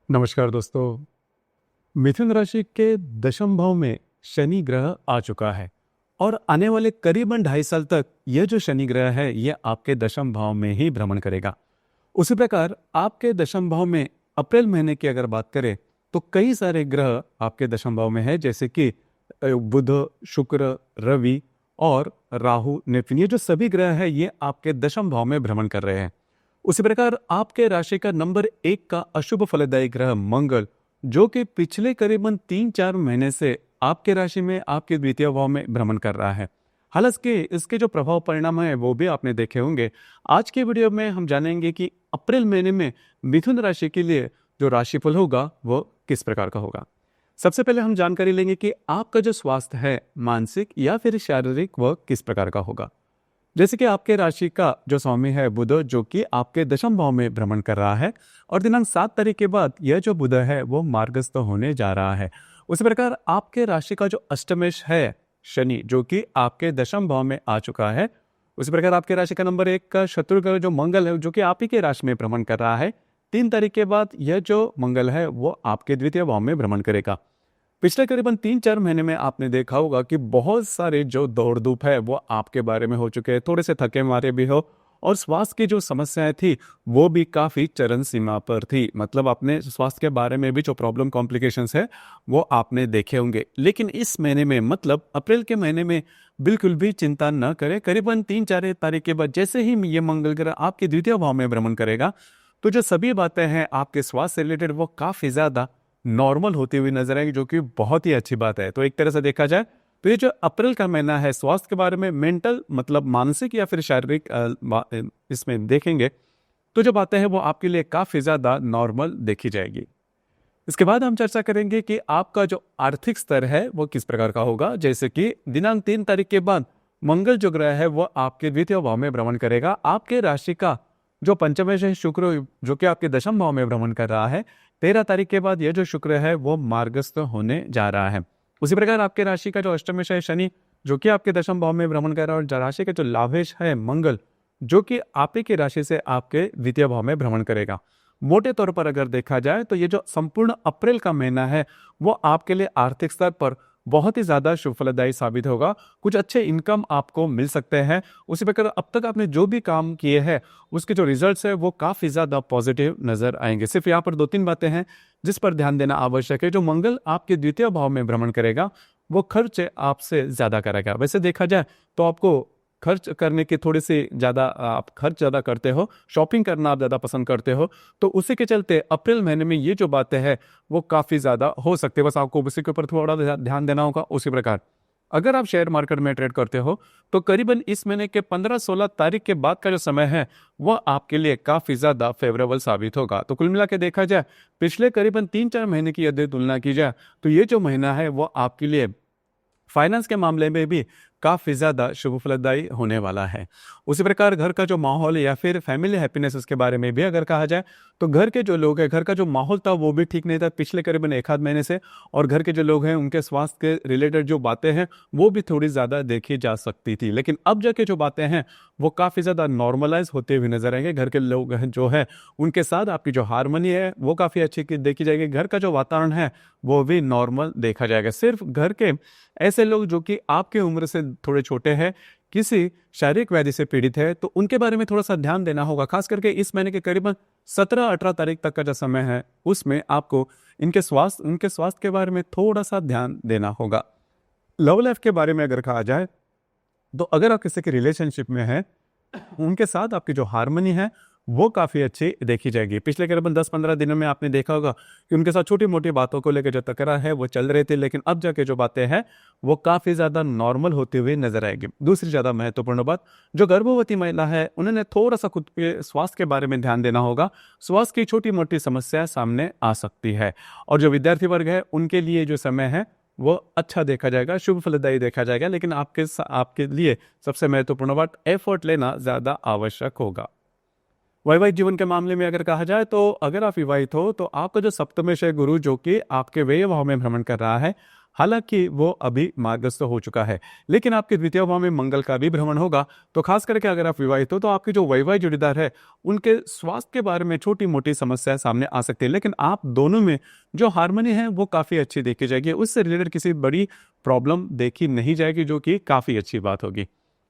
नमस्कार दोस्तों। मिथुन राशि के दशम भाव में शनि ग्रह आ चुका है और आने वाले करीबन 2.5 साल तक यह जो शनि ग्रह है यह आपके दशम भाव में ही भ्रमण करेगा। उसी प्रकार आपके दशम भाव में अप्रैल महीने की अगर बात करें तो कई सारे ग्रह आपके दशम भाव में है, जैसे कि बुध, शुक्र, रवि और राहु, नेपच्यून। ये जो सभी ग्रह है ये आपके दशम भाव में भ्रमण कर रहे हैं। उसी प्रकार आपके राशि का नंबर 1 का अशुभ फलदायी ग्रह मंगल, जो कि पिछले करीबन 3-4 महीने से आपके राशि में आपके द्वितीय भाव में भ्रमण कर रहा है। हालांकि इसके जो प्रभाव परिणाम है वो भी आपने देखे होंगे। आज के वीडियो में हम जानेंगे कि अप्रैल महीने में मिथुन राशि के लिए जो राशिफल होगा वो किस प्रकार का होगा। सबसे पहले हम जानकारी लेंगे कि आपका जो स्वास्थ्य है, मानसिक या फिर शारीरिक, वह किस प्रकार का होगा। जैसे कि आपके राशि का जो स्वामी है बुध, जो कि आपके दशम भाव में भ्रमण कर रहा है और दिनांक 7 तारीख के बाद यह जो बुध है वो मार्गस्थ होने जा रहा है। उसी प्रकार आपके राशि का जो अष्टमेश है शनि, जो कि आपके दशम भाव में आ चुका है। उसी प्रकार आपके राशि का नंबर 1 का शत्रु ग्रह जो मंगल है, जो कि आप ही के राशि में भ्रमण कर रहा है। 3 तारीख के बाद यह जो मंगल है वो आपके द्वितीय भाव में भ्रमण करेगा। पिछले करीबन 3-4 महीने में आपने देखा होगा कि बहुत सारे जो दौड़ धूप है वो आपके बारे में हो चुके हैं, थोड़े से थके मारे भी हो, और स्वास्थ्य की जो समस्याएं थी वो भी काफी चरम सीमा पर थी। मतलब अपने स्वास्थ्य के बारे में भी जो प्रॉब्लम कॉम्प्लिकेशंस है वो आपने देखे होंगे। लेकिन इस महीने में, मतलब अप्रैल के महीने में, बिल्कुल भी चिंता न करें। करीबन 3-4 तारीख के बाद जैसे ही ये मंगल ग्रह आपके द्वितीय भाव में भ्रमण करेगा तो जो सभी बातें हैं आपके स्वास्थ्य से रिलेटेड वो काफी ज्यादा नॉर्मल होती हुई नजर आएगी, जो कि बहुत ही अच्छी बात है। तो एक तरह से देखा जाए तो ये जो अप्रैल का महीना है स्वास्थ्य के बारे में, मेंटल मतलब मानसिक या फिर शारीरिक इसमें देखेंगे तो जो बातें हैं वो आपके लिए काफी ज्यादा नॉर्मल देखी जाएगी। इसके बाद हम चर्चा करेंगे कि आपका जो आर्थिक स्तर है वो किस प्रकार का होगा। जैसे कि दिनांक 3 तारीख के बाद मंगल जो ग्रह है वो आपके द्वितीय भाव में भ्रमण करेगा। आपके राशि का जो पंचमेश है शुक्र, जो कि आपके दशम भाव में भ्रमण कर रहा है। 13 तारीख के बाद यह जो शुक्र है वो मार्गस्थ होने जा रहा है। उसी प्रकार आपके राशि का जो अष्टमेश है शनि, जो कि आपके दशम भाव में भ्रमण कर रहा है, और राशि का जो लाभेश है मंगल, जो कि आप ही की राशि से आपके द्वितीय भाव में भ्रमण करेगा। मोटे तौर पर अगर देखा जाए तो ये जो संपूर्ण अप्रैल का महीना है वो आपके लिए आर्थिक स्तर पर बहुत ही ज्यादा शुभ फलदायी साबित होगा। कुछ अच्छे इनकम आपको मिल सकते हैं। उसी प्रकार अब तक आपने जो भी काम किए हैं उसके जो रिजल्ट्स है वो काफी ज्यादा पॉजिटिव नजर आएंगे। सिर्फ यहाँ पर 2-3 बातें हैं जिस पर ध्यान देना आवश्यक है। जो मंगल आपके द्वितीय भाव में भ्रमण करेगा वो खर्च आपसे ज्यादा करेगा। वैसे देखा जाए तो आपको खर्च करने की थोड़ी सी ज्यादा, आप खर्च ज्यादा करते हो, शॉपिंग करना आप ज्यादा पसंद करते हो, तो उसी के चलते अप्रैल महीने में ये जो बातें हैं वो काफी ज्यादा हो सकती है। बस आपको उसी के ऊपर थोड़ा ध्यान देना होगा। उसी प्रकार अगर आप शेयर मार्केट में ट्रेड करते हो तो करीबन इस महीने के 15-16 तारीख के बाद का जो समय है वह आपके लिए काफी ज्यादा फेवरेबल साबित होगा। तो कुल मिला के देखा जाए, पिछले करीबन 3-4 महीने की यदि तुलना की जाए तो ये जो महीना है वो आपके लिए फाइनेंस के मामले में भी काफी ज्यादा शुभ फलदायी होने वाला है। उसी प्रकार घर का जो माहौल या फिर फैमिली हैप्पीनेस, उसके बारे में भी अगर कहा जाए तो घर के जो लोग हैं, घर का जो माहौल था वो भी ठीक नहीं था पिछले करीबन 1-आध महीने से, और घर के जो लोग हैं उनके स्वास्थ्य के रिलेटेड जो बातें हैं वो भी थोड़ी ज्यादा देखी जा सकती थी। लेकिन अब जाके जो बातें हैं वो काफी ज्यादा नॉर्मलाइज होते हुए नजर आएंगे। घर के लोग हैं जो है उनके साथ आपकी जो हारमोनी है वो काफी अच्छी देखी जाएगी। घर का जो वातावरण है वो भी नॉर्मल देखा जाएगा। सिर्फ घर के ऐसे लोग जो कि आपके उम्र से थोड़े छोटे हैं, किसी शारीरिक व्याधि से पीड़ित है, तो उनके बारे में थोड़ा सा ध्यान देना होगा। खास करके इस महीने के करीबन 17-18 तारीख तक का जो समय है उसमें आपको उनके स्वास्थ्य के बारे में थोड़ा सा ध्यान देना होगा। लव लाइफ के बारे में अगर कहा जाए तो अगर आप किसी के रिलेशनशिप में हैं, उनके साथ आपकी जो हारमोनी है वो काफ़ी अच्छी देखी जाएगी। पिछले करीबन 10-15 दिनों में आपने देखा होगा कि उनके साथ छोटी मोटी बातों को लेकर जो तकरार है वो चल रही थी, लेकिन अब जाके जो बातें हैं वो काफ़ी ज़्यादा नॉर्मल होती हुई नजर आएगी। दूसरी ज़्यादा महत्वपूर्ण बात, जो गर्भवती महिला है उन्होंने थोड़ा सा खुद के स्वास्थ्य के बारे में ध्यान देना होगा। स्वास्थ्य की छोटी मोटी समस्या सामने आ सकती है। और जो विद्यार्थी वर्ग है उनके लिए जो समय है वो अच्छा देखा जाएगा, शुभ फलदायी देखा जाएगा। लेकिन आपके लिए सबसे महत्वपूर्ण बात, एफर्ट लेना ज़्यादा आवश्यक होगा। वैवाहिक जीवन के मामले में अगर कहा जाए तो अगर आप विवाहित हो तो आपका जो सप्तमेश है गुरु, जो कि आपके व्यय भाव में भ्रमण कर रहा है, हालांकि वो अभी मार्गस्थ हो चुका है। लेकिन आपके द्वितीय भाव में मंगल का भी भ्रमण होगा, तो खास करके अगर आप विवाहित हो तो आपके जो वैवाहिक जोड़ीदार है उनके स्वास्थ्य के बारे में छोटी मोटी समस्याएं सामने आ सकती है, लेकिन आप दोनों में जो हार्मनी है वो काफी अच्छी देखी जाएगी। उससे रिलेटेड किसी बड़ी प्रॉब्लम देखी नहीं जाएगी, जो कि काफी अच्छी बात होगी।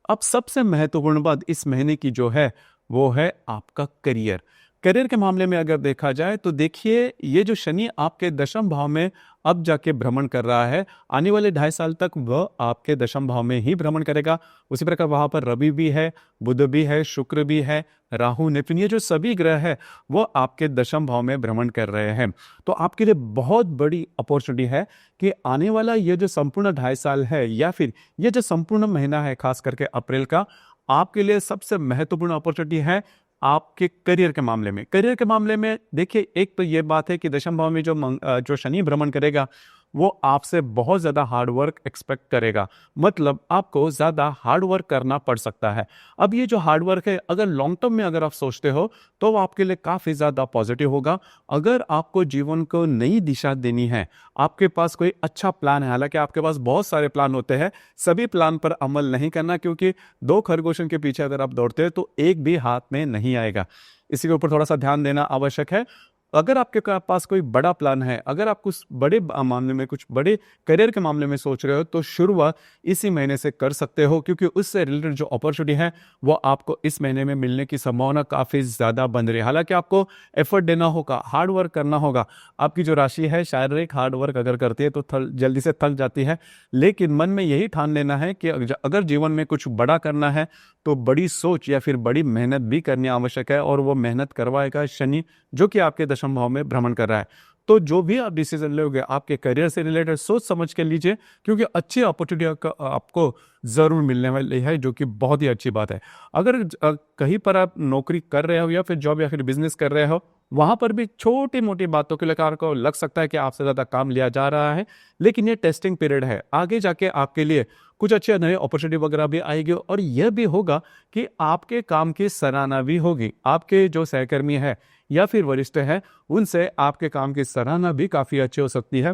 अब सबसे महत्वपूर्ण बात इस महीने की जो है वो है आपका करियर। करियर के मामले में अगर देखा जाए तो देखिए, ये जो शनि आपके दशम भाव में अब जाके भ्रमण कर रहा है, आने वाले 2.5 साल तक वह आपके दशम भाव में ही भ्रमण करेगा। उसी प्रकार वहां पर रवि भी है, बुध भी है, शुक्र भी है, राहु, नेपच्यून, ये जो सभी ग्रह है वो आपके दशम भाव में भ्रमण कर रहे हैं। तो आपके लिए बहुत बड़ी अपॉर्चुनिटी है कि आने वाला ये जो संपूर्ण 2.5 साल है, या फिर ये जो संपूर्ण महीना है खास करके अप्रैल का, आपके लिए सबसे महत्वपूर्ण अपॉर्चुनिटी है आपके करियर के मामले में। करियर के मामले में देखिए, एक तो ये बात है कि दशम भाव में जो शनि भ्रमण करेगा वो आपसे बहुत ज्यादा हार्ड वर्क एक्सपेक्ट करेगा, मतलब आपको ज्यादा हार्ड वर्क करना पड़ सकता है। अब ये जो हार्ड वर्क है, अगर लॉन्ग टर्म में अगर आप सोचते हो तो वो आपके लिए काफी ज्यादा पॉजिटिव होगा। अगर आपको जीवन को नई दिशा देनी है, आपके पास कोई अच्छा प्लान है, हालांकि आपके पास बहुत सारे प्लान होते हैं, सभी प्लान पर अमल नहीं करना, क्योंकि 2 खरगोशों के पीछे अगर आप दौड़ते हैं तो एक भी हाथ में नहीं आएगा। इसी के ऊपर थोड़ा सा ध्यान देना आवश्यक है। अगर आपके पास कोई बड़ा प्लान है, अगर आप कुछ बड़े मामले में, कुछ बड़े करियर के मामले में सोच रहे हो, तो शुरुआत इसी महीने से कर सकते हो, क्योंकि उससे रिलेटेड जो अपॉर्चुनिटी है वो आपको इस महीने में मिलने की संभावना काफी ज्यादा बन रही है। हालांकि आपको एफर्ट देना होगा, हार्ड वर्क करना होगा। आपकी जो राशि है शारीरिक हार्ड वर्क अगर करती है तो जल्दी से थक जाती है, लेकिन मन में यही ठान लेना है कि अगर जीवन में कुछ बड़ा करना है तो बड़ी सोच या फिर बड़ी मेहनत भी करनी आवश्यक है, और वो मेहनत करवाएगा शनि, जो कि आपके दशम भाव में भ्रमण कर रहा है। तो जो भी आप डिसीजन लोगे आपके करियर से रिलेटेड सोच समझ के लीजिए, क्योंकि अच्छी अपॉर्चुनिटी आपको जरूर मिलने वाली है, जो कि बहुत ही अच्छी बात है। अगर कहीं पर आप नौकरी कर रहे हो या फिर जॉब या फिर बिजनेस कर रहे हो, वहां पर भी छोटी मोटी बातों के लिए को लग सकता है कि आपसे ज्यादा काम लिया जा रहा है, लेकिन ये टेस्टिंग पीरियड है। आगे जाके आपके लिए कुछ अच्छे नए अपॉर्चुनिटी वगैरह भी आएगी, और यह भी होगा कि आपके काम की सराहना भी होगी। आपके जो सहकर्मी है या फिर वरिष्ठ है, उनसे आपके काम की सराहना भी काफी अच्छी हो सकती है।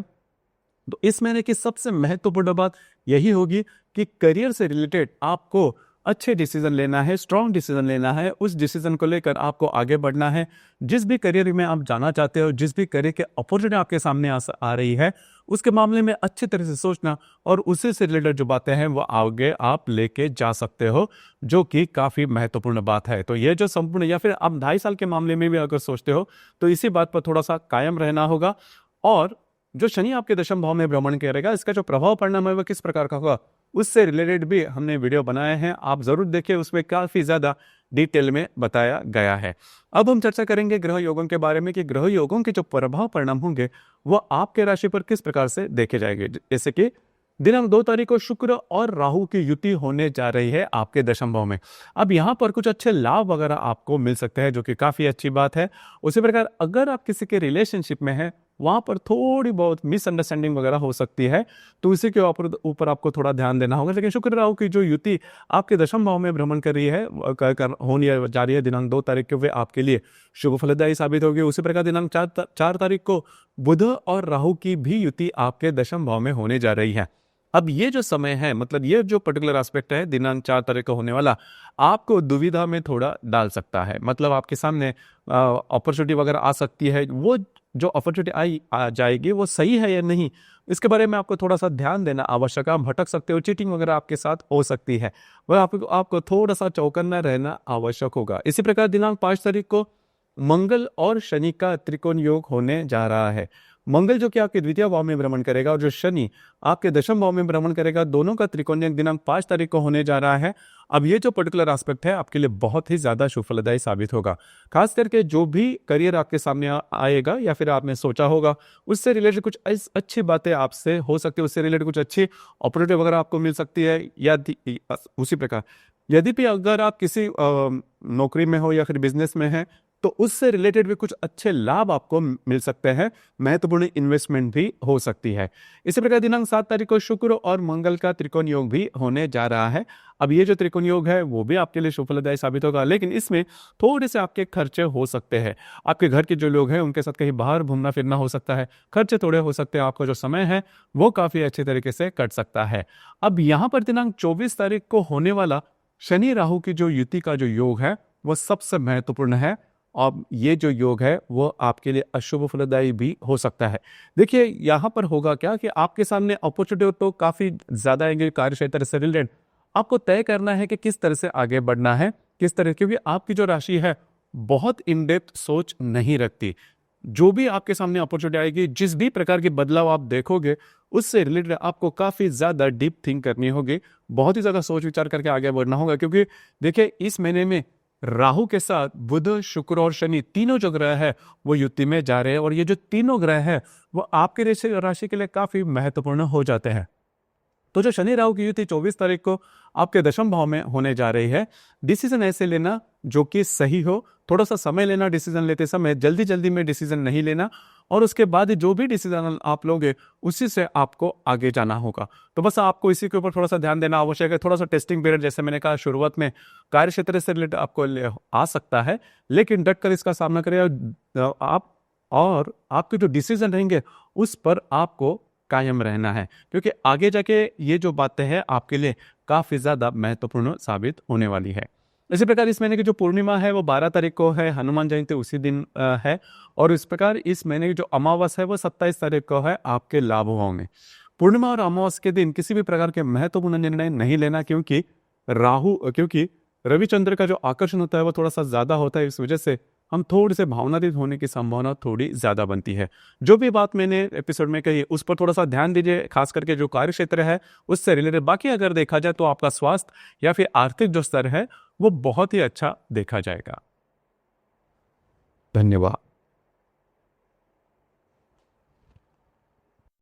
तो इस महीने की सबसे महत्वपूर्ण बात यही होगी कि करियर से रिलेटेड आपको अच्छे डिसीजन लेना है, स्ट्रॉन्ग डिसीजन लेना है। उस डिसीजन को लेकर आपको आगे बढ़ना है। जिस भी करियर में आप जाना चाहते हो, जिस भी करियर के अपॉर्चुनिटी आपके सामने आ रही है, उसके मामले में अच्छी तरह से सोचना, और उसी से रिलेटेड जो बातें हैं वो आगे आप लेके जा सकते हो, जो कि काफी महत्वपूर्ण बात है। तो ये जो संपूर्ण, या फिर आप 2.5 साल के मामले में भी अगर सोचते हो, तो इसी बात पर थोड़ा सा कायम रहना होगा। और जो शनि आपके दशम भाव में भ्रमण करेगा, इसका जो प्रभाव परिणाम है वह किस प्रकार का होगा, उससे रिलेटेड भी हमने वीडियो बनाए हैं, आप जरूर देखिए, उसमें काफी ज्यादा डिटेल में बताया गया है। अब हम चर्चा करेंगे ग्रह योगों के बारे में, कि ग्रह योगों के जो प्रभाव परिणाम होंगे वो आपके राशि पर किस प्रकार से देखे जाएंगे। जैसे कि दिनांक 2 तारीख को शुक्र और राहु की युति होने जा रही है आपके दशम भाव में। अब यहाँ पर कुछ अच्छे लाभ वगैरह आपको मिल सकते हैं, जो कि काफी अच्छी बात है। उसी प्रकार अगर आप किसी के रिलेशनशिप में हैं, वहां पर थोड़ी बहुत मिसअंडरस्टैंडिंग वगैरह हो सकती है, तो इसी के ऊपर आपको थोड़ा ध्यान देना होगा। लेकिन शुक्र राहु की जो युति आपके दशम भाव में भ्रमण कर रही है, होने जा रही है दिनांक 2 तारीख को, वे आपके लिए शुभ फलदायी साबित होगी। उसी प्रकार दिनांक 4 तारीख को बुध और राहु की भी युति आपके दशम भाव में होने जा रही है। अब ये जो समय है, मतलब ये जो पर्टिकुलर एस्पेक्ट है दिनांक 4 तारीख को होने वाला, आपको दुविधा में थोड़ा डाल सकता है। मतलब आपके सामने अपॉर्चुनिटी वगैरह आ सकती है, वो जो अपॉर्चुनिटी आ जाएगी वो सही है या नहीं, इसके बारे में आपको थोड़ा सा ध्यान देना आवश्यक है। आप भटक सकते हो, चीटिंग वगैरह आपके साथ हो सकती है, वह आपको थोड़ा सा चौकन्ना रहना आवश्यक होगा। इसी प्रकार दिनांक 5 तारीख को मंगल और शनि का त्रिकोण योग होने जा रहा है। मंगल जो कि आपके द्वितीय भाव में भ्रमण करेगा, और जो शनि आपके दशम भाव में भ्रमण करेगा, दोनों का त्रिकोण योग दिनांक 5 तारीख को होने जा रहा है। अब ये जो पर्टिकुलर एस्पेक्ट है आपके लिए बहुत ही ज्यादा शुभ फलदायी साबित होगा। खास करके जो भी करियर आपके सामने आएगा या फिर आपने सोचा होगा, उससे रिलेटेड कुछ अच्छी बातें आपसे हो सकती है, उससे रिलेटेड कुछ अच्छी अपॉर्चुनिटी वगैरह आपको मिल सकती है। या उसी प्रकार यदि भी अगर आप किसी नौकरी में हो या फिर बिजनेस में है, तो उससे रिलेटेड भी कुछ अच्छे लाभ आपको मिल सकते हैं, महत्वपूर्ण इन्वेस्टमेंट भी हो सकती है। इसी प्रकार दिनांक 7 तारीख को शुक्र और मंगल का त्रिकोण योग भी होने जा रहा है। अब ये जो त्रिकोण योग है वो भी आपके लिए शुभ फलदायी साबित होगा, लेकिन इसमें थोड़े से आपके खर्चे हो सकते हैं। आपके घर के जो लोग हैं उनके साथ कहीं बाहर घूमना फिरना हो सकता है, खर्चे थोड़े हो सकते हैं, आपका जो समय है वो काफी अच्छे तरीके से कट सकता है। अब यहाँ पर दिनांक 24 तारीख को होने वाला शनि राहु की जो युति का जो योग है वो सबसे महत्वपूर्ण है। अब ये जो योग है वो आपके लिए अशुभ फलदायी भी हो सकता है। देखिए यहाँ पर होगा क्या कि आपके सामने अपॉर्चुनिटी तो काफी ज्यादा आएंगे कार्य क्षेत्र से रिलेटेड। आपको तय करना है कि किस तरह से आगे बढ़ना है, किस तरह, क्योंकि आपकी जो राशि है बहुत इन डेप्थ सोच नहीं रखती। जो भी आपके सामने अपॉर्चुनिटी आएगी, जिस भी प्रकार के बदलाव आप देखोगे, उससे रिलेटेड आपको काफी ज्यादा डीप थिंक करनी होगी, बहुत ही ज्यादा सोच विचार करके आगे बढ़ना होगा। क्योंकि देखिए इस महीने में राहु के साथ बुध, शुक्र और शनि तीनों जो ग्रह है वो युति में जा रहे हैं, और ये जो तीनों ग्रह हैं वो आपके राशि के लिए काफी महत्वपूर्ण हो जाते हैं। तो जो शनि राहु की युति 24 तारीख को आपके दशम भाव में होने जा रही है, डिसीजन ऐसे लेना जो कि सही हो, थोड़ा सा समय लेना डिसीजन लेते समय, जल्दी जल्दी में डिसीजन नहीं लेना, और उसके बाद जो भी डिसीजन आप लोगे उसी से आपको आगे जाना होगा। तो बस आपको इसी के ऊपर थोड़ा सा ध्यान देना आवश्यक है। थोड़ा सा टेस्टिंग पीरियड, जैसे मैंने कहा शुरुआत में, कार्य क्षेत्र से रिलेटेड आपको आ सकता है, लेकिन डट कर इसका सामना करें आप, और आपके जो डिसीजन रहेंगे उस पर आपको कायम रहना है, क्योंकि आगे जाके ये जो बातें हैं आपके लिए काफी ज्यादा महत्वपूर्ण साबित होने वाली है। इसी प्रकार इस महीने की जो पूर्णिमा है वो 12 तारीख को है, हनुमान जयंती उसी दिन है, और इस प्रकार इस महीने की जो अमावस है वो 27 तारीख को है आपके लाभ भाव में। पूर्णिमा और अमावस के दिन किसी भी प्रकार के महत्वपूर्ण निर्णय नहीं लेना, क्योंकि रविचंद्र का जो आकर्षण होता है वो थोड़ा सा ज्यादा होता है, इस वजह से हम थोड़े से भावनातीत होने की संभावना थोड़ी ज्यादा बनती है। जो भी बात मैंने एपिसोड में कही उस पर थोड़ा सा ध्यान दीजिए, खास करके जो कार्य क्षेत्र है उससे रिलेटेड। बाकी अगर देखा जाए तो आपका स्वास्थ्य या फिर आर्थिक जो स्तर है वो बहुत ही अच्छा देखा जाएगा। धन्यवाद।